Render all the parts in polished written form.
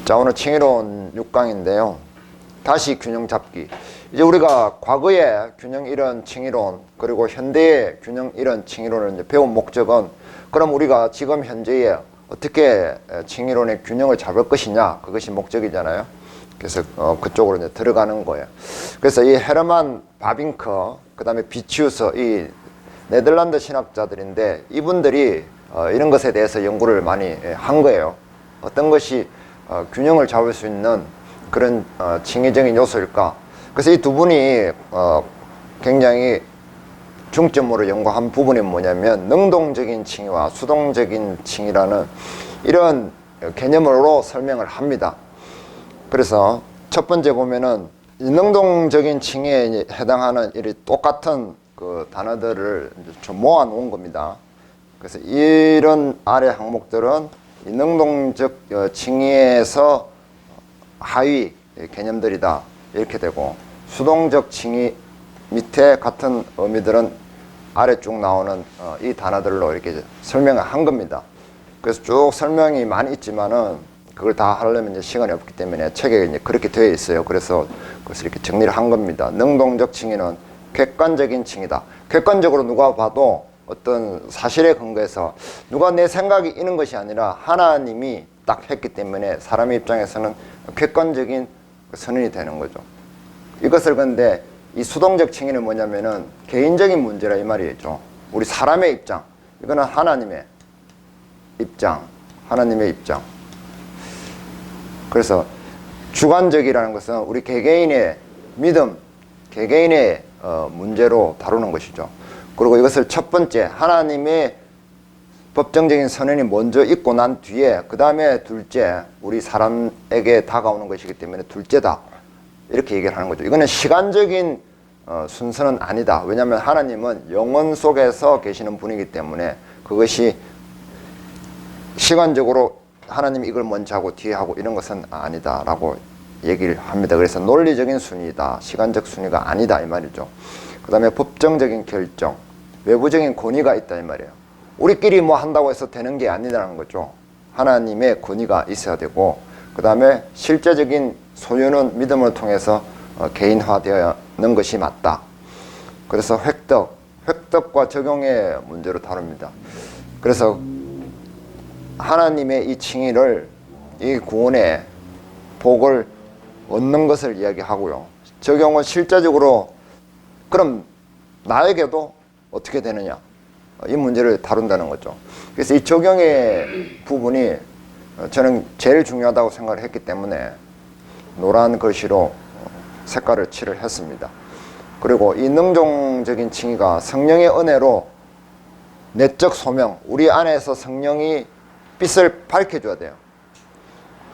자, 오늘 칭의론 6강인데요. 다시 균형 잡기. 이제 우리가 과거의 균형 이론 칭의론 그리고 현대의 균형 이론 칭의론을 이제 배운 목적은 그럼 우리가 지금 현재에 어떻게 칭의론의 균형을 잡을 것이냐, 그것이 목적이잖아요. 그래서 그쪽으로 이제 들어가는 거예요. 그래서 이 헤르만 바빙커, 그 다음에 비치우스, 이 네덜란드 신학자들인데 이분들이 이런 것에 대해서 연구를 많이 한 거예요. 어떤 것이 균형을 잡을 수 있는 그런 칭의적인 요소일까. 그래서 이 두 분이 굉장히 중점으로 연구한 부분이 뭐냐면 능동적인 칭의와 수동적인 칭의라는 이런 개념으로 설명을 합니다. 그래서 첫 번째 보면은 이 능동적인 칭의에 해당하는 이 똑같은 그 단어들을 좀 모아 놓은 겁니다. 그래서 이런 아래 항목들은 이 능동적 칭의에서 하위 개념들이다 이렇게 되고, 수동적 칭의 밑에 같은 의미들은 아래 쭉 나오는 이 단어들로 이렇게 설명을 한 겁니다. 그래서 쭉 설명이 많이 있지만은 그걸 다 하려면 이제 시간이 없기 때문에 책에 이제 그렇게 되어 있어요. 그래서 그것을 이렇게 정리를 한 겁니다. 능동적 칭의는 객관적인 칭의다. 객관적으로 누가 봐도 어떤 사실에 근거해서 누가 내 생각이 있는 것이 아니라 하나님이 딱 했기 때문에 사람의 입장에서는 객관적인 선언이 되는 거죠. 이것을 근데 이 수동적 칭의는 뭐냐면은 개인적인 문제라 이 말이죠. 우리 사람의 입장, 이거는 하나님의 입장, 하나님의 입장. 그래서 주관적이라는 것은 우리 개개인의 믿음, 개개인의 문제로 다루는 것이죠. 그리고 이것을 첫 번째 하나님의 법정적인 선언이 먼저 있고 난 뒤에 그 다음에 둘째 우리 사람에게 다가오는 것이기 때문에 둘째다 이렇게 얘기를 하는 거죠. 이거는 시간적인 순서는 아니다. 왜냐하면 하나님은 영원 속에서 계시는 분이기 때문에 그것이 시간적으로 하나님이 이걸 먼저 하고 뒤에 하고 이런 것은 아니다 라고 얘기를 합니다. 그래서 논리적인 순위다, 시간적 순위가 아니다 이 말이죠. 그 다음에 법정적인 결정, 외부적인 권위가 있다 이 말이에요. 우리끼리 뭐 한다고 해서 되는 게 아니라는 거죠. 하나님의 권위가 있어야 되고, 그 다음에 실제적인 소유는 믿음을 통해서 개인화되는 것이 맞다. 그래서 획득과 적용의 문제로 다룹니다. 그래서 하나님의 이 칭의를, 이 구원의 복을 얻는 것을 이야기하고요. 적용은 실제적으로 그럼 나에게도 어떻게 되느냐, 이 문제를 다룬다는 거죠. 그래서 이 적용의 부분이 저는 제일 중요하다고 생각을 했기 때문에 노란 글씨로 색깔을 칠을 했습니다. 그리고 이 능동적인 칭의가 성령의 은혜로 내적 소명, 우리 안에서 성령이 빛을 밝혀줘야 돼요.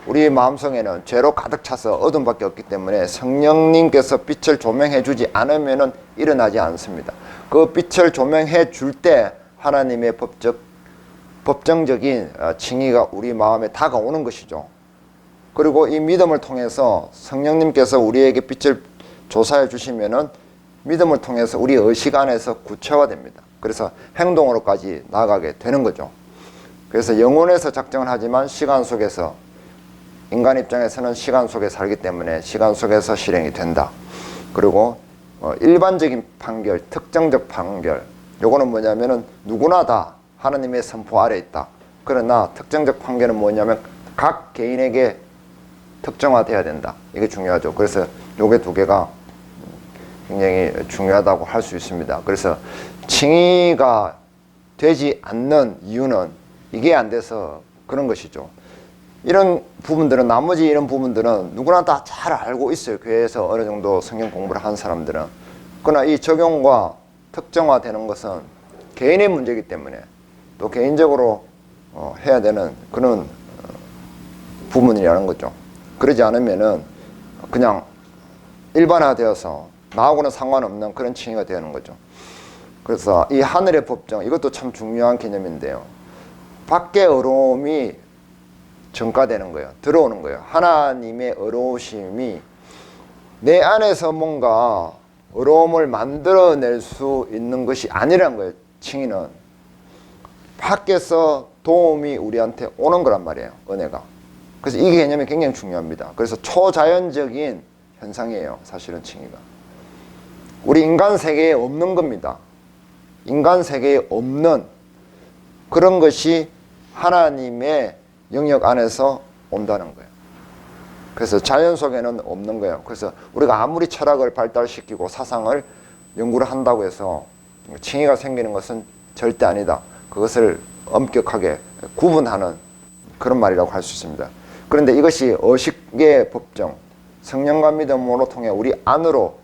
우리 마음속에는 죄로 가득 차서 어둠밖에 없기 때문에 성령님께서 빛을 조명해 주지 않으면 일어나지 않습니다. 그 빛을 조명해 줄 때 하나님의 법정적인 칭의가 우리 마음에 다가오는 것이죠. 그리고 이 믿음을 통해서 성령님께서 우리에게 빛을 조사해 주시면은 믿음을 통해서 우리 의식 안에서 구체화됩니다. 그래서 행동으로까지 나아가게 되는 거죠. 그래서 영혼에서 작정을 하지만 시간 속에서, 인간 입장에서는 시간 속에 살기 때문에 시간 속에서 실행이 된다. 그리고 일반적인 판결, 특정적 판결, 요거는 뭐냐면은 누구나 다 하나님의 선포 아래 있다. 그러나 특정적 판결은 뭐냐면 각 개인에게 특정화돼야 된다. 이게 중요하죠. 그래서 요게 두 개가 굉장히 중요하다고 할 수 있습니다. 그래서 칭의가 되지 않는 이유는 이게 안 돼서 그런 것이죠. 이런 부분들은, 나머지 이런 부분들은 누구나 다 잘 알고 있어요. 교회에서 어느 정도 성경 공부를 한 사람들은. 그러나 이 적용과 특정화되는 것은 개인의 문제이기 때문에 또 개인적으로 해야 되는 그런 부분이라는 거죠. 그러지 않으면은 그냥 일반화되어서 나하고는 상관없는 그런 칭의가 되는 거죠. 그래서 이 하늘의 법정, 이것도 참 중요한 개념인데요. 밖의 어려움이 전가되는 거예요. 들어오는 거예요. 하나님의 어려우심이 내 안에서 뭔가 어려움을 만들어낼 수 있는 것이 아니라는 거예요. 칭의는 밖에서 도움이 우리한테 오는 거란 말이에요. 은혜가. 그래서 이 개념이 굉장히 중요합니다. 그래서 초자연적인 현상이에요. 사실은 칭의가. 우리 인간 세계에 없는 겁니다. 인간 세계에 없는 그런 것이 하나님의 영역 안에서 온다는 거예요. 그래서 자연 속에는 없는 거예요. 그래서 우리가 아무리 철학을 발달시키고 사상을 연구를 한다고 해서 칭의가 생기는 것은 절대 아니다. 그것을 엄격하게 구분하는 그런 말이라고 할 수 있습니다. 그런데 이것이 의식의 법정, 성령과 믿음으로 통해 우리 안으로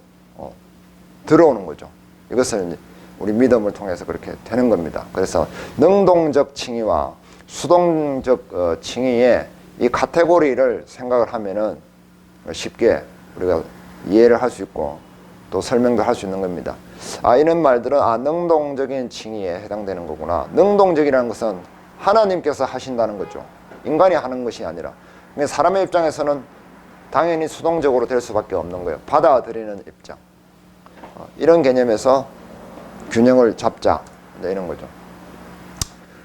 들어오는 거죠. 이것을 우리 믿음을 통해서 그렇게 되는 겁니다. 그래서 능동적 칭의와 수동적 칭의의 이 카테고리를 생각을 하면은 쉽게 우리가 이해를 할 수 있고 또 설명도 할 수 있는 겁니다. 이런 말들은 능동적인 칭의에 해당되는 거구나. 능동적이라는 것은 하나님께서 하신다는 거죠. 인간이 하는 것이 아니라. 사람의 입장에서는 당연히 수동적으로 될 수밖에 없는 거예요. 받아들이는 입장. 이런 개념에서 균형을 잡자 이런 거죠.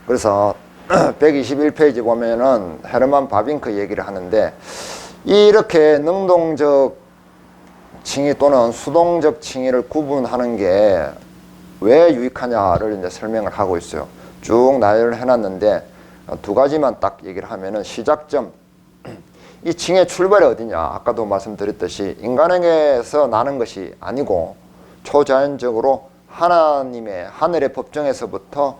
그래서 121페이지 보면은 헤르만 바빙크 얘기를 하는데 이렇게 능동적 칭의 또는 수동적 칭의를 구분하는 게 왜 유익하냐를 이제 설명을 하고 있어요. 쭉 나열을 해놨는데 두 가지만 딱 얘기를 하면은 시작점. 이 칭의 출발이 어디냐? 아까도 말씀드렸듯이 인간에게서 나는 것이 아니고 초자연적으로 하나님의 하늘의 법정에서부터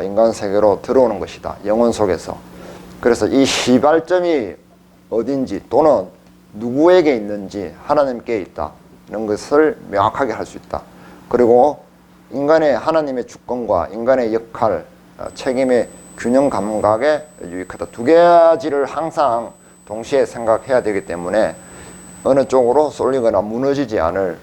인간 세계로 들어오는 것이다. 영혼 속에서. 그래서 이 시발점이 어딘지 또는 누구에게 있는지 하나님께 있다. 이런 것을 명확하게 할 수 있다. 그리고 인간의 하나님의 주권과 인간의 역할, 책임의 균형 감각에 유익하다. 두 가지를 항상 동시에 생각해야 되기 때문에 어느 쪽으로 쏠리거나 무너지지 않을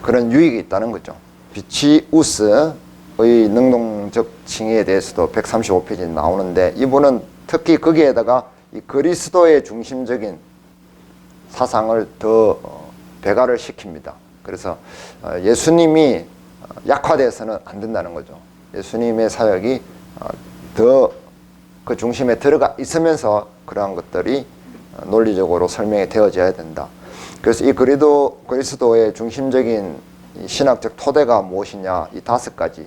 그런 유익이 있다는 거죠. 비치우스의 능동적 칭의에 대해서도 135페이지에 나오는데 이분은 특히 거기에다가 이 그리스도의 중심적인 사상을 더 배가를 시킵니다. 그래서 예수님이 약화돼서는 안 된다는 거죠. 예수님의 사역이 더 그 중심에 들어가 있으면서 그러한 것들이 논리적으로 설명이 되어져야 된다. 그래서 이 그리스도의 중심적인 신학적 토대가 무엇이냐, 이 5가지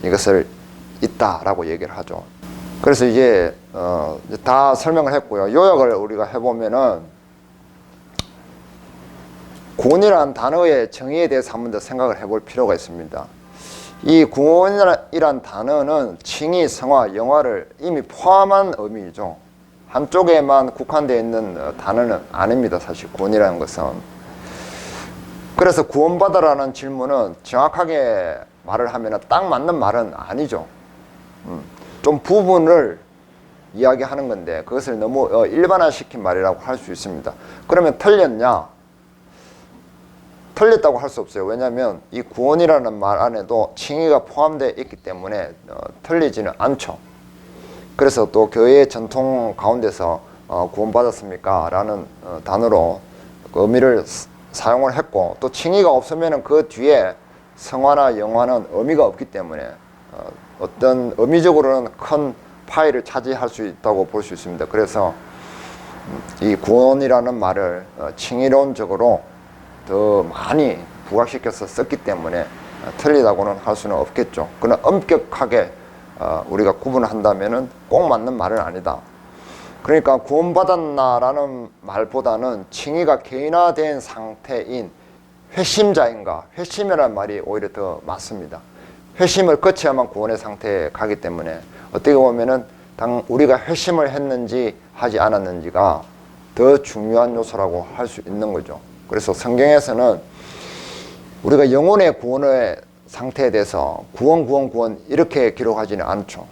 이것을 있다라고 얘기를 하죠. 그래서 이제 다 설명을 했고요. 요약을 우리가 해보면은 구원이라는 단어의 정의에 대해서 한 번 더 생각을 해볼 필요가 있습니다. 이 구원이란 단어는 칭의, 성화, 영화를 이미 포함한 의미이죠. 한쪽에만 국한되어 있는 단어는 아닙니다. 사실 구원이라는 것은. 그래서 구원받아라는 질문은 정확하게 말을 하면 딱 맞는 말은 아니죠. 좀 부분을 이야기하는 건데 그것을 너무 일반화시킨 말이라고 할 수 있습니다. 그러면 틀렸냐? 틀렸다고 할 수 없어요. 왜냐하면 이 구원이라는 말 안에도 칭의가 포함되어 있기 때문에 틀리지는 않죠. 그래서 또 교회의 전통 가운데서 구원받았습니까? 라는 단어로 그 의미를 사용을 했고 또 칭의가 없으면 그 뒤에 성화나 영화는 의미가 없기 때문에 어떤 의미적으로는 큰 파일을 차지할 수 있다고 볼 수 있습니다. 그래서 이 구원이라는 말을 칭의론적으로 더 많이 부각시켜서 썼기 때문에 틀리다고는 할 수는 없겠죠. 그러나 엄격하게 우리가 구분한다면은 꼭 맞는 말은 아니다. 그러니까 구원받았나라는 말보다는 칭의가 개인화된 상태인 회심자인가, 회심이라는 말이 오히려 더 맞습니다. 회심을 거쳐야만 구원의 상태에 가기 때문에 어떻게 보면은 우리가 회심을 했는지 하지 않았는지가 더 중요한 요소라고 할 수 있는 거죠. 그래서 성경에서는 우리가 영혼의 구원의 상태에 대해서 구원 이렇게 기록하지는 않죠.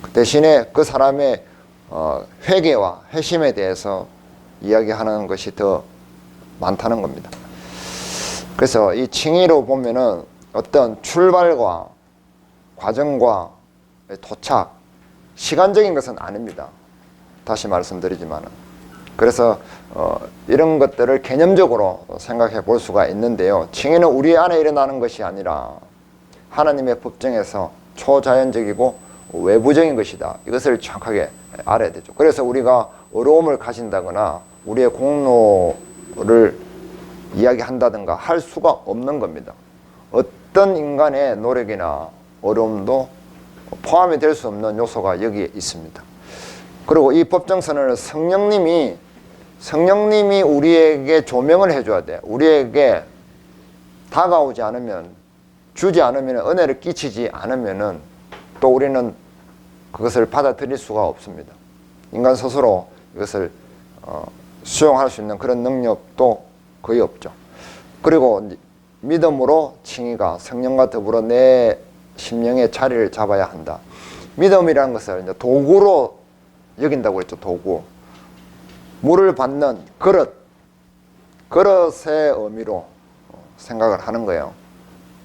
그 대신에 그 사람의 회개와 회심에 대해서 이야기하는 것이 더 많다는 겁니다. 그래서 이 칭의로 보면은 어떤 출발과 과정과 도착, 시간적인 것은 아닙니다. 다시 말씀드리지만은. 그래서 이런 것들을 개념적으로 생각해 볼 수가 있는데요. 칭의는 우리 안에 일어나는 것이 아니라 하나님의 법정에서 초자연적이고 외부적인 것이다. 이것을 정확하게 알아야 되죠. 그래서 우리가 어려움을 가진다거나 우리의 공로를 이야기한다든가 할 수가 없는 겁니다. 어떤 인간의 노력이나 어려움도 포함이 될 수 없는 요소가 여기에 있습니다. 그리고 이 법정선언을 성령님이 우리에게 조명을 해줘야 돼. 우리에게 다가오지 않으면, 주지 않으면, 은혜를 끼치지 않으면은 또 우리는 그것을 받아들일 수가 없습니다. 인간 스스로 이것을 수용할 수 있는 그런 능력도 거의 없죠. 그리고 믿음으로 칭의가 성령과 더불어 내 심령의 자리를 잡아야 한다. 믿음이라는 것을 이제 도구로 여긴다고 했죠. 도구. 물을 받는 그릇의 의미로 생각을 하는 거예요.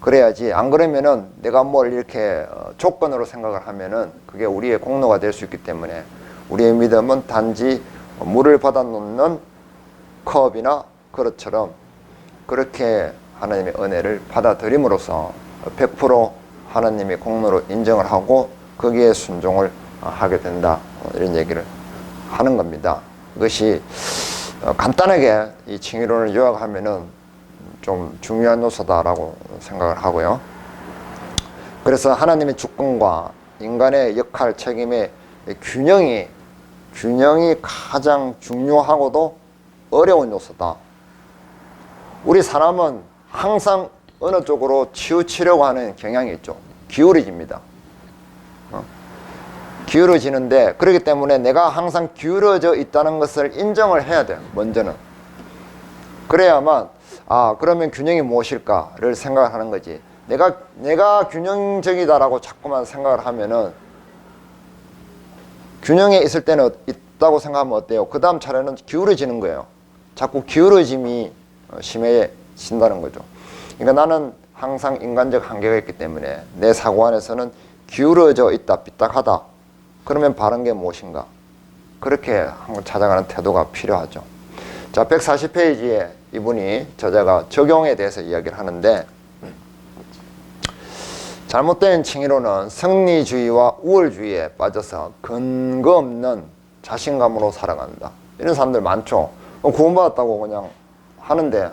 그래야지 안 그러면은 내가 뭘 이렇게 조건으로 생각을 하면은 그게 우리의 공로가 될 수 있기 때문에 우리의 믿음은 단지 물을 받아 놓는 컵이나 그릇처럼 그렇게 하나님의 은혜를 받아들임으로써 100% 하나님의 공로로 인정을 하고 거기에 순종을 하게 된다. 이런 얘기를 하는 겁니다. 이것이 간단하게 이 칭의론을 요약하면은 좀 중요한 요소다라고 생각을 하고요. 그래서 하나님의 주권과 인간의 역할, 책임의 균형이 가장 중요하고도 어려운 요소다. 우리 사람은 항상 어느 쪽으로 치우치려고 하는 경향이 있죠. 기울어집니다. 기울어지는데 그렇기 때문에 내가 항상 기울어져 있다는 것을 인정을 해야 돼요. 먼저는. 그래야만 그러면 균형이 무엇일까를 생각을 하는 거지. 내가 균형적이다라고 자꾸만 생각을 하면은 균형에 있을 때는 있다고 생각하면 어때요? 그 다음 차례는 기울어지는 거예요. 자꾸 기울어짐이 심해진다는 거죠. 그러니까 나는 항상 인간적 한계가 있기 때문에 내 사고 안에서는 기울어져 있다, 삐딱하다. 그러면 바른 게 무엇인가? 그렇게 한번 찾아가는 태도가 필요하죠. 자, 140페이지에 이분이 저자가 적용에 대해서 이야기를 하는데, 잘못된 칭의로는 승리주의와 우월주의에 빠져서 근거 없는 자신감으로 살아간다. 이런 사람들 많죠. 구원받았다고 그냥 하는데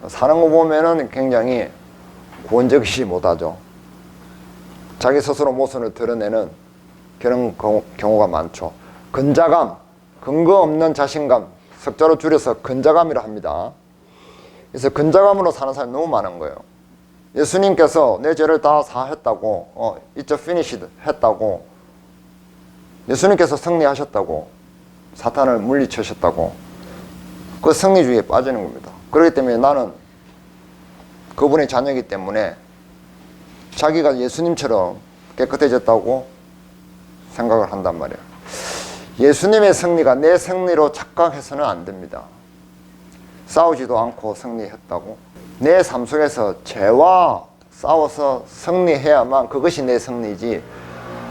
사는 거 보면은 굉장히 구원적이지 못하죠. 자기 스스로 모습을 드러내는 그런 경우가 많죠. 근자감, 근거 없는 자신감, 석자로 줄여서 근자감이라 합니다. 그래서 근자감으로 사는 사람이 너무 많은 거예요. 예수님께서 내 죄를 다 사했다고, It's finished 했다고, 예수님께서 승리하셨다고, 사탄을 물리치셨다고, 그 승리주의에 빠지는 겁니다. 그렇기 때문에 나는 그분의 자녀이기 때문에 자기가 예수님처럼 깨끗해졌다고 생각을 한단 말이에요. 예수님의 승리가 내 승리로 착각해서는 안 됩니다. 싸우지도 않고 승리했다고. 내 삶 속에서 죄와 싸워서 승리해야만 그것이 내 승리지,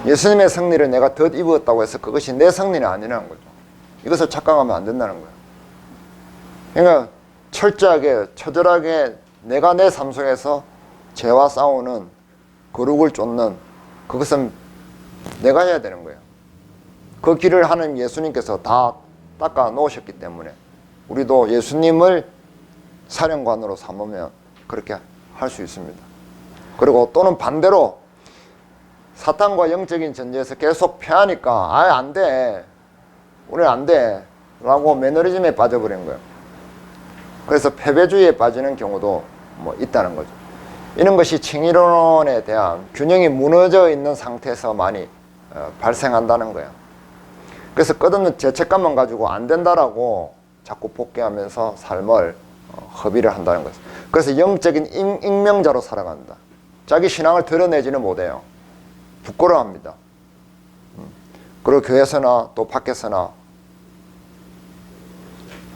예수님의 승리를 내가 덧입었다고 해서 그것이 내 승리는 아니라는 거죠. 이것을 착각하면 안 된다는 거예요. 그러니까 철저하게, 처절하게 내가 내 삶 속에서 죄와 싸우는, 거룩을 쫓는, 그것은 내가 해야 되는 거예요. 그 길을 하나님 예수님께서 다 닦아 놓으셨기 때문에 우리도 예수님을 사령관으로 삼으면 그렇게 할 수 있습니다. 그리고 또는 반대로 사탄과 영적인 전쟁에서 계속 패하니까 안 돼, 우리는 안 돼 라고 매너리즘에 빠져버린 거예요. 그래서 패배주의에 빠지는 경우도 있다는 거죠. 이런 것이 칭의론에 대한 균형이 무너져 있는 상태에서 많이 발생한다는 거예요. 그래서 끝없는 죄책감만 가지고 안 된다라고 자꾸 복귀하면서 삶을 허비를 한다는 거죠. 그래서 영적인 익명자로 살아간다. 자기 신앙을 드러내지는 못해요. 부끄러워합니다. 그리고 교회에서나 또 밖에서나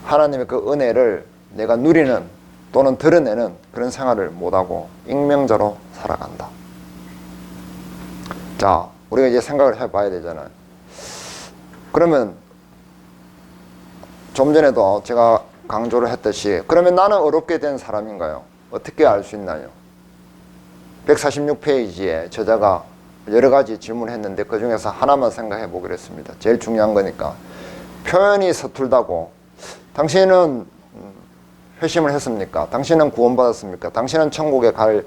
하나님의 그 은혜를 내가 누리는 또는 드러내는 그런 생활을 못하고 익명자로 살아간다. 자, 우리가 이제 생각을 해봐야 되잖아요. 그러면 좀 전에도 제가 강조를 했듯이, 그러면 나는 어렵게 된 사람인가요? 어떻게 알 수 있나요? 146페이지에 저자가 여러 가지 질문했는데 그 중에서 하나만 생각해 보기로 했습니다. 제일 중요한 거니까. 표현이 서툴다고. 당신은 회심을 했습니까? 당신은 구원받았습니까? 당신은 천국에 갈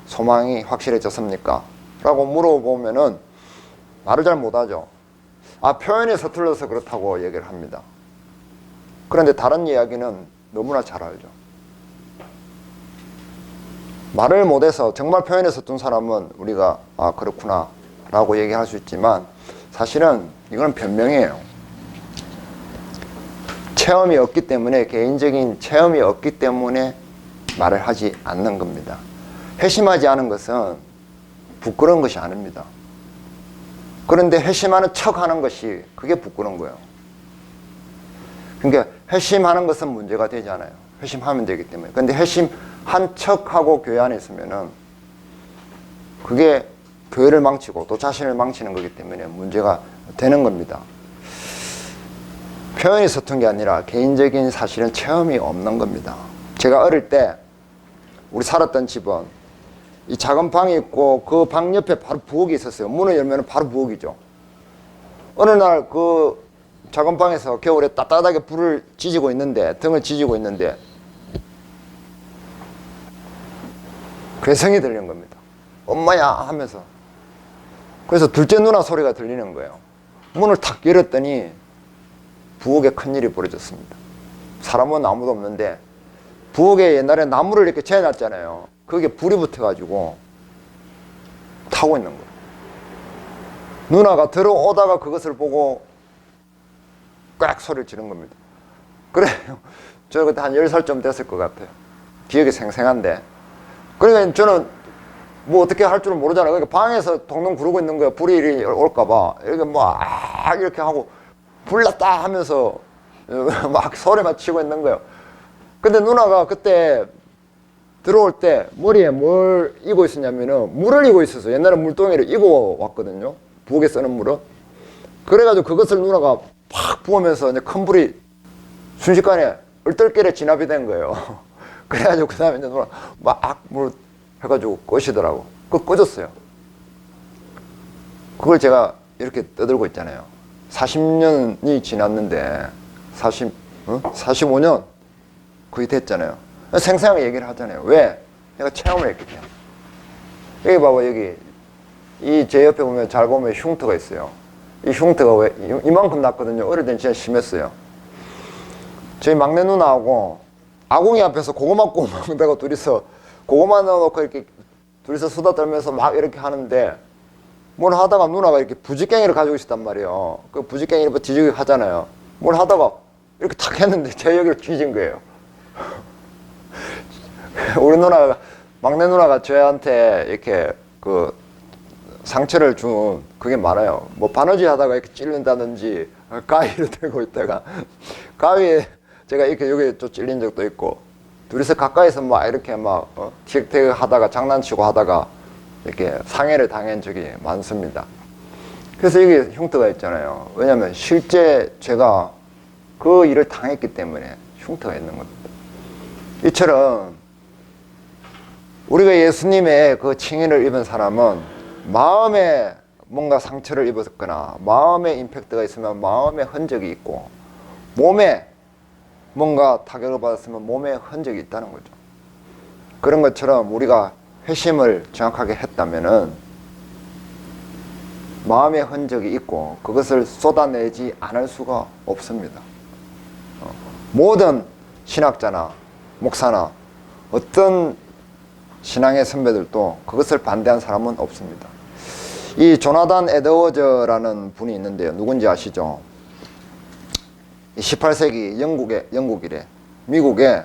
소망이 확실해졌습니까? 라고 물어보면은 말을 잘 못하죠. 아, 표현이 서툴러서 그렇다고 얘기를 합니다. 그런데 다른 이야기는 너무나 잘 알죠. 말을 못해서 정말 표현이 서툰 사람은 우리가 아, 그렇구나 라고 얘기할 수 있지만 사실은 이건 변명이에요. 체험이 없기 때문에, 개인적인 체험이 없기 때문에 말을 하지 않는 겁니다. 회심하지 않은 것은 부끄러운 것이 아닙니다. 그런데 회심하는 척 하는 것이 그게 부끄러운 거예요. 그러니까 회심하는 것은 문제가 되지 않아요. 회심하면 되기 때문에. 그런데 회심한 척하고 교회 안에 있으면은 그게 교회를 망치고 또 자신을 망치는 거기 때문에 문제가 되는 겁니다. 표현이 서툰 게 아니라 개인적인 사실은 체험이 없는 겁니다. 제가 어릴 때 우리 살았던 집은 이 작은 방이 있고 그 방 옆에 바로 부엌이 있었어요. 문을 열면 바로 부엌이죠. 어느 날 그 작은 방에서 겨울에 따뜻하게 불을 지지고 있는데, 등을 지지고 있는데 괴성이 들리는 겁니다. 엄마야 하면서. 그래서 둘째 누나 소리가 들리는 거예요. 문을 탁 열었더니 부엌에 큰일이 벌어졌습니다. 사람은 아무도 없는데 부엌에 옛날에 나무를 이렇게 재놨잖아요. 그게 불이 붙어가지고 타고 있는 거예요. 누나가 들어오다가 그것을 보고 꽉 소리를 지른 겁니다. 그래요. 저 그때 한 10살쯤 됐을 것 같아요. 기억이 생생한데. 그러니까 저는 뭐 어떻게 할 줄은 모르잖아요. 그러니까 방에서 동동 구르고 있는 거예요. 불이 올까봐. 이렇게 막 이렇게 하고 불났다 하면서 막 소리만 치고 있는 거예요. 근데 누나가 그때 들어올 때 머리에 뭘 이고 있었냐면은 물을 이고 있었어요. 옛날에 물동이를 이고 왔거든요. 부엌에 쓰는 물을. 그래가지고 그것을 누나가 팍 부으면서 이제 큰 불이 순식간에 얼떨결에 진압이 된 거예요. 그래가지고 그 다음에 이제 누나 막 물 해가지고 끄시더라고. 그거 꺼졌어요. 그걸 제가 이렇게 떠들고 있잖아요. 40년이 지났는데 45년 거의 됐잖아요. 생생하게 얘기를 하잖아요. 왜? 내가 체험을 했기 때문에. 여기 봐봐, 여기 이 제 옆에 보면 잘 보면 흉터가 있어요. 이 흉터가 왜 이만큼 났거든요. 어릴 땐 진짜 심했어요. 저희 막내 누나하고 아궁이 앞에서 고구마 구워 먹는다고 둘이서 고구마 넣어놓고 이렇게 둘이서 수다 떨면서 막 이렇게 하는데 뭘 하다가 누나가 이렇게 부지깽이를 가지고 있었단 말이에요. 그 부지깽이를 뒤지기 하잖아요. 뭘 하다가 이렇게 탁 했는데 제 여기를 뒤진 거예요. 우리 누나가, 막내 누나가 저한테 이렇게 그 상처를 준 그게 많아요. 뭐 바느질 하다가 이렇게 찔린다든지, 가위를 들고 있다가 가위에 제가 이렇게 여기 또 찔린 적도 있고, 둘이서 가까이서 막 이렇게 막 티격태격 하다가 장난치고 하다가 이렇게 상해를 당한 적이 많습니다. 그래서 여기 흉터가 있잖아요. 왜냐하면 실제 제가 그 일을 당했기 때문에 흉터가 있는 겁니다. 이처럼 우리가 예수님의 그 칭의를 입은 사람은 마음에 뭔가 상처를 입었거나 마음에 임팩트가 있으면 마음에 흔적이 있고, 몸에 뭔가 타격을 받았으면 몸에 흔적이 있다는 거죠. 그런 것처럼 우리가 회심을 정확하게 했다면은 마음의 흔적이 있고 그것을 쏟아내지 않을 수가 없습니다. 모든 신학자나 목사나 어떤 신앙의 선배들도 그것을 반대한 사람은 없습니다. 이 조나단 에드워즈라는 분이 있는데요. 누군지 아시죠? 18세기 영국이래. 미국에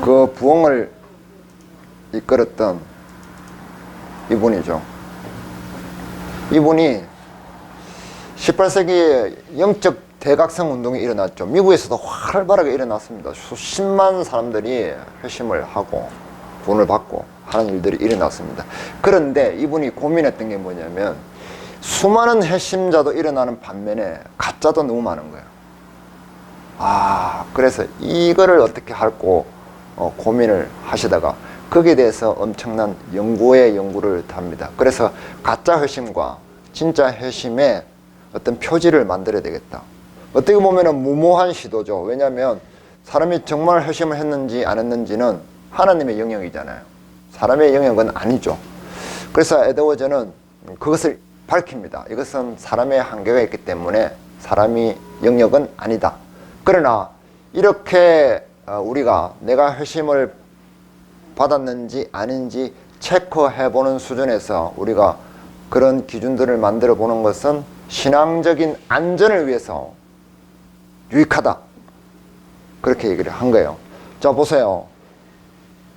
그 부흥을 이끌었던 이분이죠. 이분이 18세기에 영적 대각성 운동이 일어났죠. 미국에서도 활발하게 일어났습니다. 수십만 사람들이 회심을 하고 구원을 받고 하는 일들이 일어났습니다. 그런데 이분이 고민했던 게 뭐냐면 수많은 회심자도 일어나는 반면에 가짜도 너무 많은 거예요. 그래서 이거를 어떻게 할고 고민을 하시다가 거기에 대해서 엄청난 연구를 합니다. 그래서 가짜 회심과 진짜 회심의 어떤 표지를 만들어야 되겠다. 어떻게 보면 무모한 시도죠. 왜냐하면 사람이 정말 회심을 했는지 안 했는지는 하나님의 영역이잖아요. 사람의 영역은 아니죠. 그래서 에드워즈는 그것을 밝힙니다. 이것은 사람의 한계가 있기 때문에 사람이 영역은 아니다. 그러나 이렇게 우리가 내가 회심을 받았는지 아닌지 체크해보는 수준에서 우리가 그런 기준들을 만들어 보는 것은 신앙적인 안전을 위해서 유익하다. 그렇게 얘기를 한 거예요. 자, 보세요.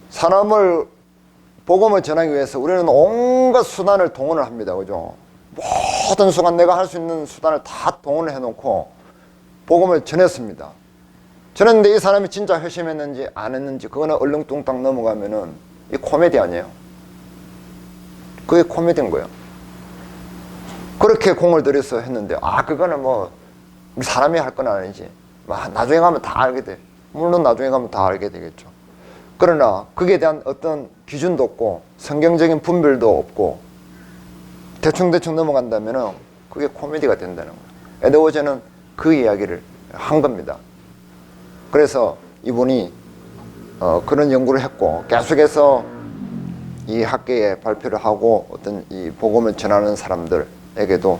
사람을 복음을 전하기 위해서 우리는 온갖 수단을 동원을 합니다. 그죠? 모든 수단, 내가 할 수 있는 수단을 다 동원을 해놓고 복음을 전했습니다. 전했는데 이 사람이 진짜 회심했는지 안 했는지 그거는 얼렁뚱땅 넘어가면은 이 코미디 아니에요. 그게 코미디인 거예요. 그렇게 공을 들여서 했는데 그거는 뭐 사람이 할 건 아니지. 나중에 가면 다 알게 돼. 물론 나중에 가면 다 알게 되겠죠. 그러나 그에 대한 어떤 기준도 없고 성경적인 분별도 없고 대충 넘어간다면 그게 코미디가 된다는 거예요. 에드워즈는 그 이야기를 한 겁니다. 그래서 이분이 그런 연구를 했고 계속해서 이 학계에 발표를 하고 어떤 이 복음을 전하는 사람들에게도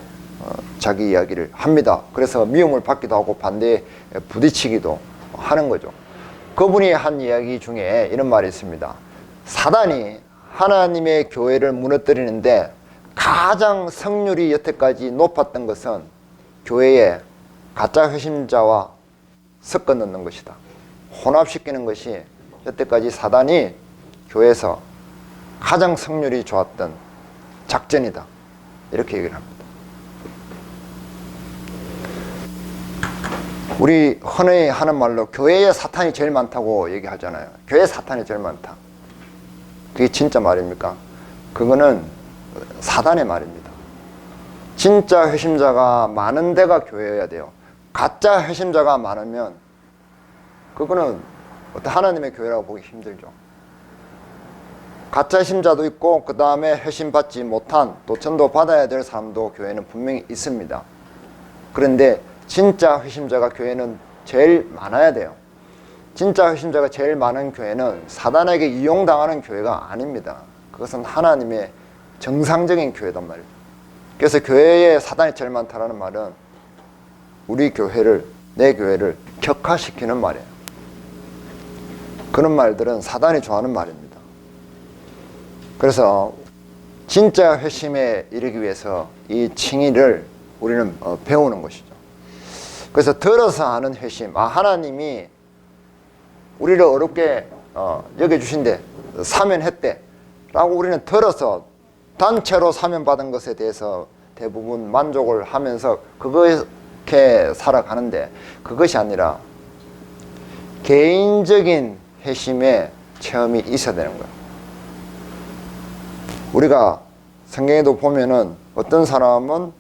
자기 이야기를 합니다. 그래서 미움을 받기도 하고 반대에 부딪히기도 하는 거죠. 그분이 한 이야기 중에 이런 말이 있습니다. 사단이 하나님의 교회를 무너뜨리는데 가장 성률이 여태까지 높았던 것은 교회에 가짜 회심자와 섞어 넣는 것이다. 혼합시키는 것이 여태까지 사단이 교회에서 가장 성률이 좋았던 작전이다. 이렇게 얘기를 합니다. 우리 흔히 하는 말로 교회에 사탄이 제일 많다고 얘기하잖아요. 교회에 사탄이 제일 많다. 그게 진짜 말입니까? 그거는 사단의 말입니다. 진짜 회심자가 많은 데가 교회여야 돼요. 가짜 회심자가 많으면 그거는 어떤 하나님의 교회라고 보기 힘들죠. 가짜 회심자도 있고 그 다음에 회심받지 못한 또 전도 받아야 될 사람도 교회는 분명히 있습니다. 그런데 진짜 회심자가 교회는 제일 많아야 돼요. 진짜 회심자가 제일 많은 교회는 사단에게 이용당하는 교회가 아닙니다. 그것은 하나님의 정상적인 교회단 말이에요. 그래서 교회에 사단이 제일 많다는 말은 우리 교회를, 내 교회를 격화시키는 말이에요. 그런 말들은 사단이 좋아하는 말입니다. 그래서 진짜 회심에 이르기 위해서 이 칭의를 우리는 배우는 것이죠. 그래서 들어서 하는 회심, 하나님이 우리를 어렵게 여겨주신대, 사면했대 라고 우리는 들어서 단체로 사면받은 것에 대해서 대부분 만족을 하면서 그렇게 살아가는데 그것이 아니라 개인적인 회심의 체험이 있어야 되는 거예요. 우리가 성경에도 보면은 어떤 사람은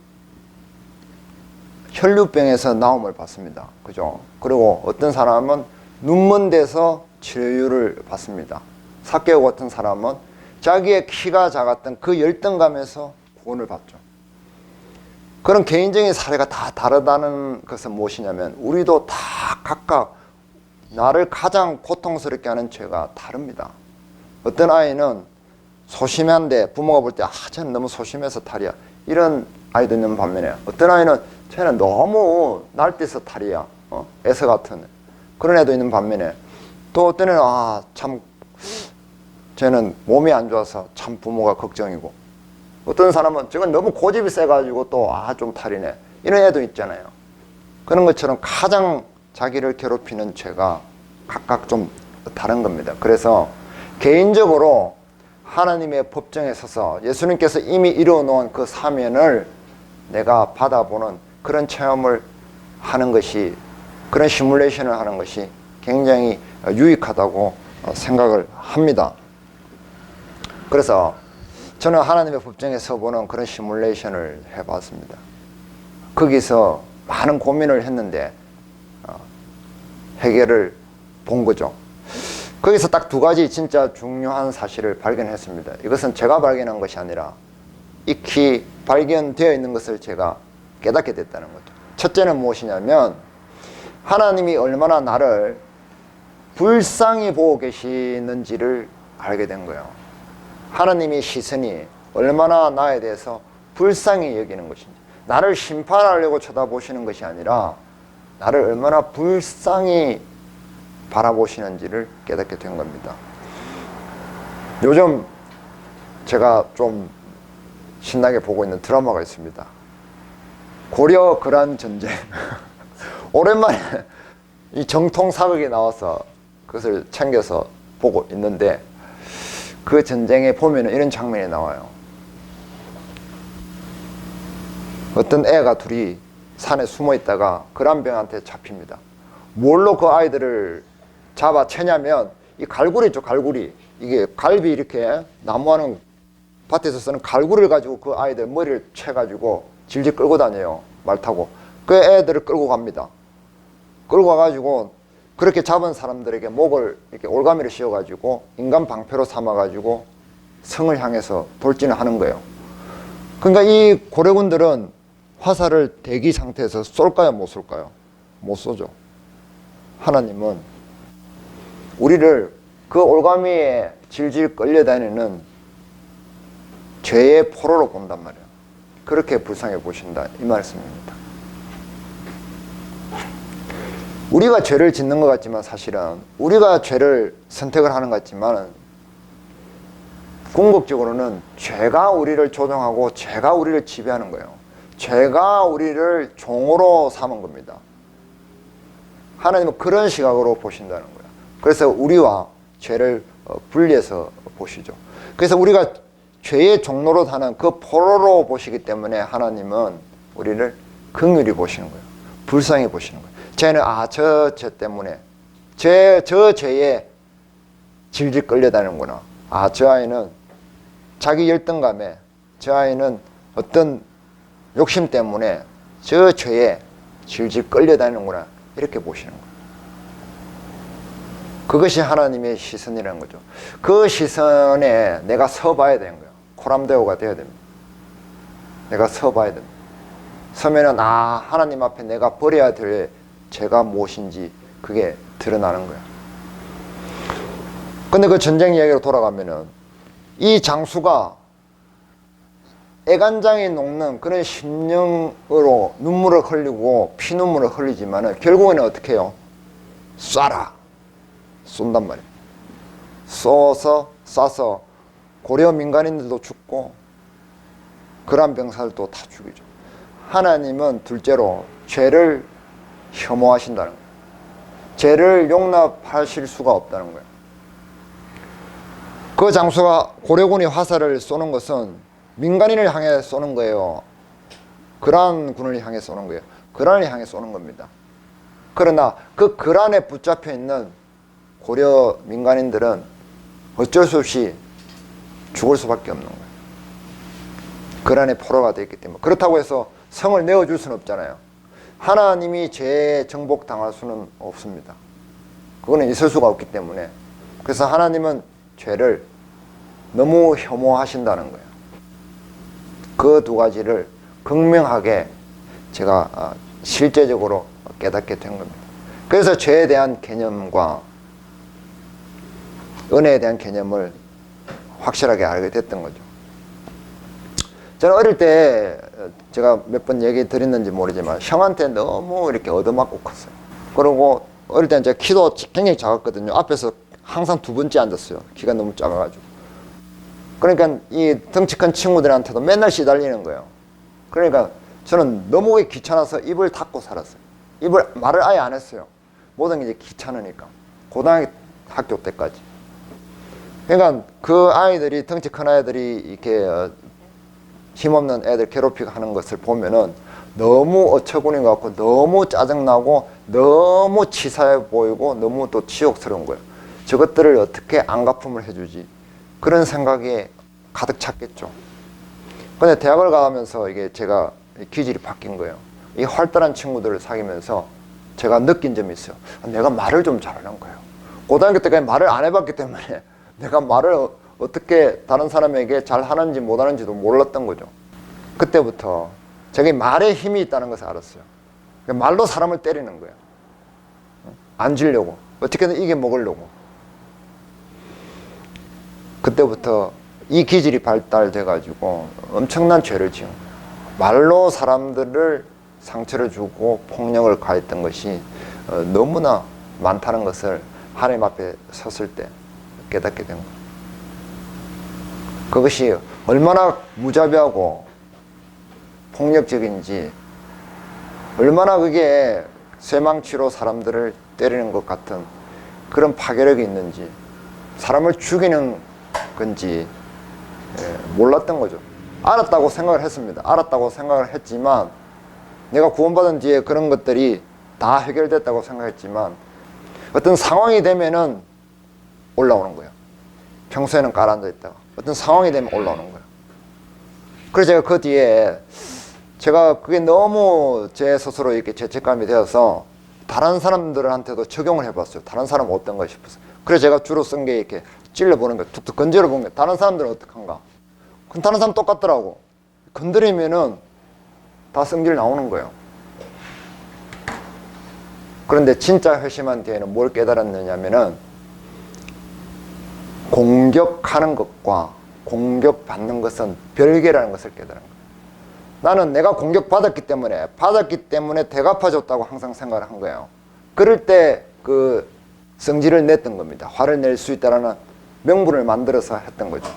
혈류병에서 나음을 받습니다. 그죠? 그리고 어떤 사람은 눈먼 데서 치료를 받습니다. 삭개오 같은 사람은 자기의 키가 작았던 그 열등감에서 구원을 받죠. 그런 개인적인 사례가 다 다르다는 것은 무엇이냐면 우리도 다 각각 나를 가장 고통스럽게 하는 죄가 다릅니다. 어떤 아이는 소심한데 부모가 볼 때 쟤는 너무 소심해서 탈이야 이런 아이도 있는 반면에 어떤 아이는 쟤는 너무 날뛰어서 탈이야 애서 같은 그런 애도 있는 반면에 또 어떤 애는 참 쟤는 몸이 안 좋아서 참 부모가 걱정이고 어떤 사람은 저건 너무 고집이 세가지고 또 좀 탈이네 이런 애도 있잖아요. 그런 것처럼 가장 자기를 괴롭히는 죄가 각각 좀 다른 겁니다. 그래서 개인적으로 하나님의 법정에 서서 예수님께서 이미 이루어 놓은 그 사면을 내가 받아보는 그런 체험을 하는 것이, 그런 시뮬레이션을 하는 것이 굉장히 유익하다고 생각을 합니다. 그래서 저는 하나님의 법정에 서보는 그런 시뮬레이션을 해봤습니다. 거기서 많은 고민을 했는데 해결을 본 거죠. 거기서 딱 두 가지 진짜 중요한 사실을 발견했습니다. 이것은 제가 발견한 것이 아니라 익히 발견되어 있는 것을 제가 깨닫게 됐다는 거죠. 첫째는 무엇이냐면 하나님이 얼마나 나를 불쌍히 보고 계시는지를 알게 된 거예요. 하나님의 시선이 얼마나 나에 대해서 불쌍히 여기는 것인지, 나를 심판하려고 쳐다보시는 것이 아니라 나를 얼마나 불쌍히 바라보시는지를 깨닫게 된 겁니다. 요즘 제가 좀 신나게 보고 있는 드라마가 있습니다. 고려 거란 전쟁. 오랜만에 이 정통 사극이 나와서 그것을 챙겨서 보고 있는데, 그 전쟁에 보면은 이런 장면이 나와요. 어떤 애가 둘이 산에 숨어 있다가 거란병한테 잡힙니다. 뭘로 그 아이들을 잡아채냐면 이 갈고리 있죠, 갈고리. 이게 갈비 이렇게 나무하는 밭에서 쓰는 갈고리를 가지고 그 아이들 머리를 채가지고 질질 끌고 다녀요. 말 타고. 그 애들을 끌고 갑니다. 끌고 가가지고 그렇게 잡은 사람들에게 목을 이렇게 올가미를 씌워가지고 인간 방패로 삼아가지고 성을 향해서 돌진을 하는 거예요. 그러니까 이 고려군들은 화살을 대기 상태에서 쏠까요, 못 쏠까요? 못 쏘죠. 하나님은 우리를 그 올가미에 질질 끌려다니는 죄의 포로로 본단 말이에요. 그렇게 불쌍해 보신다, 이 말씀입니다. 우리가 죄를 짓는 것 같지만 사실은 우리가 죄를 선택을 하는 것 같지만 궁극적으로는 죄가 우리를 조종하고 죄가 우리를 지배하는 거예요. 죄가 우리를 종으로 삼은 겁니다. 하나님은 그런 시각으로 보신다는 거예요. 그래서 우리와 죄를 분리해서 보시죠. 그래서 우리가 죄의 종로로 사는 그 포로로 보시기 때문에 하나님은 우리를 긍휼히 보시는 거예요. 불쌍히 보시는 거예요. 쟤는 저 죄 때문에 저 죄에 질질 끌려다니는구나. 저 아이는 자기 열등감에, 저 아이는 어떤 욕심 때문에 저 죄에 질질 끌려다니는구나, 이렇게 보시는 거예요. 그것이 하나님의 시선이라는 거죠. 그 시선에 내가 서봐야 되는 거예요. 코람데오가 되어야 됩니다. 내가 서봐야 됩니다. 서면은 하나님 앞에 내가 버려야 될 죄가 무엇인지 그게 드러나는 거예요. 근데 그 전쟁 이야기로 돌아가면은 이 장수가 애간장이 녹는 그런 심령으로 눈물을 흘리고 피눈물을 흘리지만은 결국에는 어떻게 해요? 쏜단 말이에요. 쏴서 고려 민간인들도 죽고 거란 병사들도 다 죽이죠. 하나님은 둘째로 죄를 혐오하신다는 거예요. 죄를 용납하실 수가 없다는 거예요. 그 장수가 고려군이 화살을 쏘는 것은 민간인을 향해 쏘는 거예요. 거란군을 향해 쏘는 거예요. 거란을 향해 쏘는 겁니다. 그러나 그 거란에 붙잡혀 있는 고려 민간인들은 어쩔 수 없이 죽을 수밖에 없는 거예요. 거란의 포로가 되어 있기 때문에. 그렇다고 해서 성을 내어줄 수는 없잖아요. 하나님이 죄에 정복당할 수는 없습니다. 그거는 있을 수가 없기 때문에. 그래서 하나님은 죄를 너무 혐오하신다는 거예요. 그 두 가지를 극명하게 제가 실제적으로 깨닫게 된 겁니다. 그래서 죄에 대한 개념과 은혜에 대한 개념을 확실하게 알게 됐던 거죠. 저는 어릴 때 제가 몇 번 얘기 드렸는지 모르지만 형한테 너무 이렇게 얻어맞고 컸어요. 그리고 어릴 때는 제가 키도 굉장히 작았거든요. 앞에서 항상 두 번째 앉았어요. 키가 너무 작아가지고. 그러니까 이 덩치 큰 친구들한테도 맨날 시달리는 거예요. 그러니까 저는 너무 귀찮아서 입을 닫고 살았어요. 말을 아예 안 했어요. 모든 게 이제 귀찮으니까. 고등학교 때까지. 그러니까 그 아이들이, 덩치 큰 아이들이 이렇게 힘없는 애들 괴롭히고 하는 것을 보면은 너무 어처구니 같고 너무 짜증나고 너무 치사해 보이고 너무 또 치욕스러운 거예요. 저것들을 어떻게 안갚음을 해주지, 그런 생각이 가득 찼겠죠. 근데 대학을 가면서 이게 제가 기질이 바뀐 거예요. 이 활달한 친구들을 사귀면서 제가 느낀 점이 있어요. 내가 말을 좀 잘하는 거예요. 고등학교 때까지 말을 안 해봤기 때문에 내가 말을 어떻게 다른 사람에게 잘 하는지 못하는지도 몰랐던 거죠. 그때부터 제가 말에 힘이 있다는 것을 알았어요. 말로 사람을 때리는 거예요. 앉으려고, 어떻게든 이겨 먹으려고. 그때부터 이 기질이 발달돼 가지고 엄청난 죄를 지은 거예요. 말로 사람들을 상처를 주고 폭력을 가했던 것이 너무나 많다는 것을 하나님 앞에 섰을 때 깨닫게 된 거예요. 그것이 얼마나 무자비하고 폭력적인지, 얼마나 그게 쇠망치로 사람들을 때리는 것 같은 그런 파괴력이 있는지, 사람을 죽이는 건지 몰랐던 거죠. 알았다고 생각을 했습니다. 알았다고 생각을 했지만, 내가 구원받은 뒤에 그런 것들이 다 해결됐다고 생각했지만, 어떤 상황이 되면은 올라오는 거예요. 평소에는 가라앉아 있다가 어떤 상황이 되면 올라오는 거예요. 그래서 제가 그 뒤에 제가 그게 너무 제 스스로 이렇게 죄책감이 되어서 다른 사람들한테도 적용을 해봤어요. 다른 사람은 어떤가 싶어서. 그래서 제가 주로 쓴 게 이렇게 찔러보는 거예요. 툭툭 건드려보는 거예요. 다른 사람들은 어떡한가. 그럼 다른 사람 똑같더라고. 건드리면은 다 성질 나오는 거예요. 그런데 진짜 회심한 뒤에는 뭘 깨달았느냐면은, 공격하는 것과 공격받는 것은 별개라는 것을 깨달은 거예요. 나는 내가 공격받았기 때문에 대갚아줬다고 항상 생각을 한 거예요. 그럴 때 그 성질을 냈던 겁니다. 화를 낼 수 있다라는 명분을 만들어서 했던 거죠.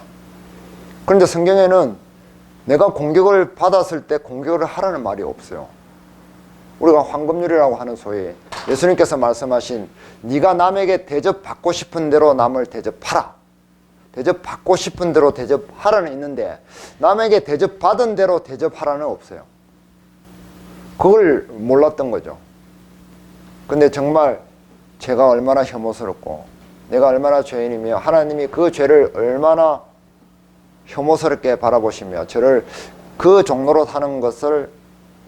그런데 성경에는 내가 공격을 받았을 때 공격을 하라는 말이 없어요. 우리가 황금률이라고 하는 소위 예수님께서 말씀하신 네가 남에게 대접받고 싶은 대로 남을 대접하라, 대접받고 싶은 대로 대접하라는 있는데, 남에게 대접받은 대로 대접하라는 없어요. 그걸 몰랐던 거죠. 근데 정말 제가 얼마나 혐오스럽고 내가 얼마나 죄인이며 하나님이 그 죄를 얼마나 혐오스럽게 바라보시며 저를 그 종로로 사는 것을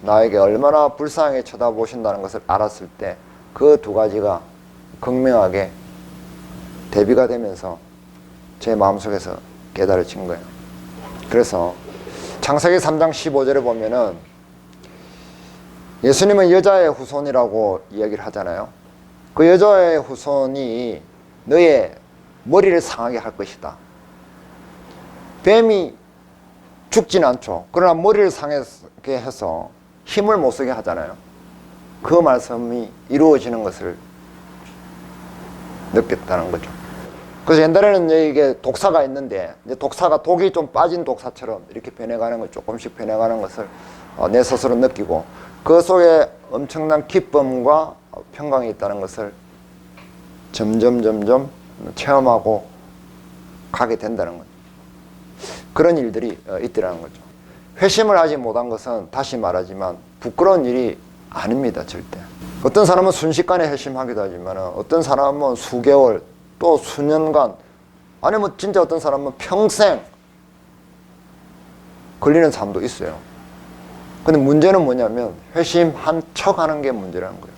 나에게 얼마나 불쌍하게 쳐다보신다는 것을 알았을 때 그 두 가지가 극명하게 대비가 되면서 제 마음속에서 깨달아진 거예요. 그래서 창세기 3장 15절에 보면은 예수님은 여자의 후손이라고 이야기를 하잖아요. 그 여자의 후손이 너의 머리를 상하게 할 것이다. 뱀이 죽진 않죠. 그러나 머리를 상하게 해서 힘을 못 쓰게 하잖아요. 그 말씀이 이루어지는 것을 느꼈다는 거죠. 그래서 옛날에는 이게 독사가 있는데, 이제 독사가 독이 좀 빠진 독사처럼 이렇게 변해가는 걸, 조금씩 변해가는 것을 내 스스로 느끼고, 그 속에 엄청난 기쁨과 평강이 있다는 것을 점점 체험하고 가게 된다는 거죠. 그런 일들이 있더라는 거죠. 회심을 하지 못한 것은 다시 말하지만 부끄러운 일이 아닙니다. 절대. 어떤 사람은 순식간에 회심하기도 하지만 어떤 사람은 수개월 또 수년간, 아니면 진짜 어떤 사람은 평생 걸리는 사람도 있어요. 근데 문제는 뭐냐면 회심한 척 하는 게 문제라는 거예요.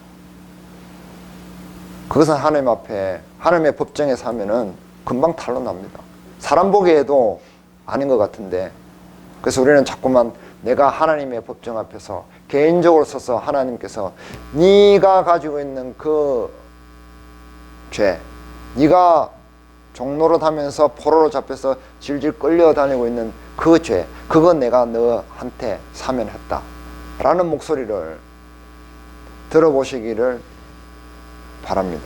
그것은 하나님 앞에, 하나님의 법정에 서면은 금방 탄로납니다. 사람 보기에도 아닌 것 같은데, 그래서 우리는 자꾸만 내가 하나님의 법정 앞에서 개인적으로 서서 하나님께서 네가 가지고 있는 그 죄, 네가 종로로 하면서 포로로 잡혀서 질질 끌려다니고 있는 그 죄, 그건 내가 너한테 사면했다 라는 목소리를 들어보시기를 바랍니다.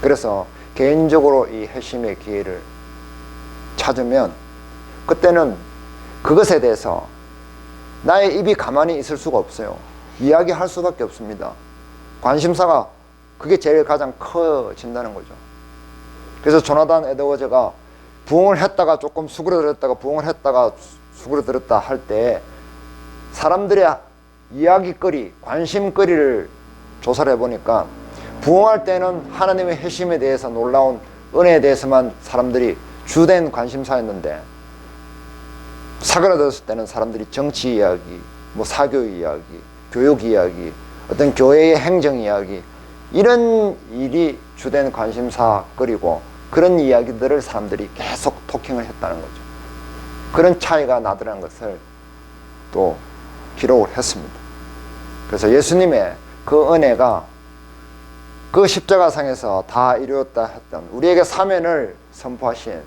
그래서 개인적으로 이 회심의 기회를 찾으면 그때는 그것에 대해서 나의 입이 가만히 있을 수가 없어요. 이야기할 수밖에 없습니다. 관심사가 그게 제일 가장 커진다는 거죠. 그래서 조나단 에드워즈가 부흥을 했다가 조금 수그러들었다가 부흥을 했다가 수그러들었다 할 때 사람들의 이야기거리, 관심거리를 조사를 해보니까 부흥할 때는 하나님의 회심에 대해서, 놀라운 은혜에 대해서만 사람들이 주된 관심사였는데, 사그라들었을 때는 사람들이 정치 이야기, 뭐 사교 이야기, 교육 이야기, 어떤 교회의 행정 이야기, 이런 일이 주된 관심사 그리고 그런 이야기들을 사람들이 계속 토킹을 했다는 거죠. 그런 차이가 나더라는 것을 또 기록을 했습니다. 그래서 예수님의 그 은혜가 그 십자가상에서 다 이루었다 했던 우리에게 사면을 선포하신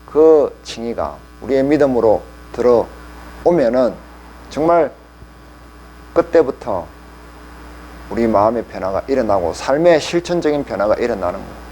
그 칭의가 우리의 믿음으로 들어오면은 정말 그때부터 우리 마음의 변화가 일어나고 삶의 실천적인 변화가 일어나는 거예요.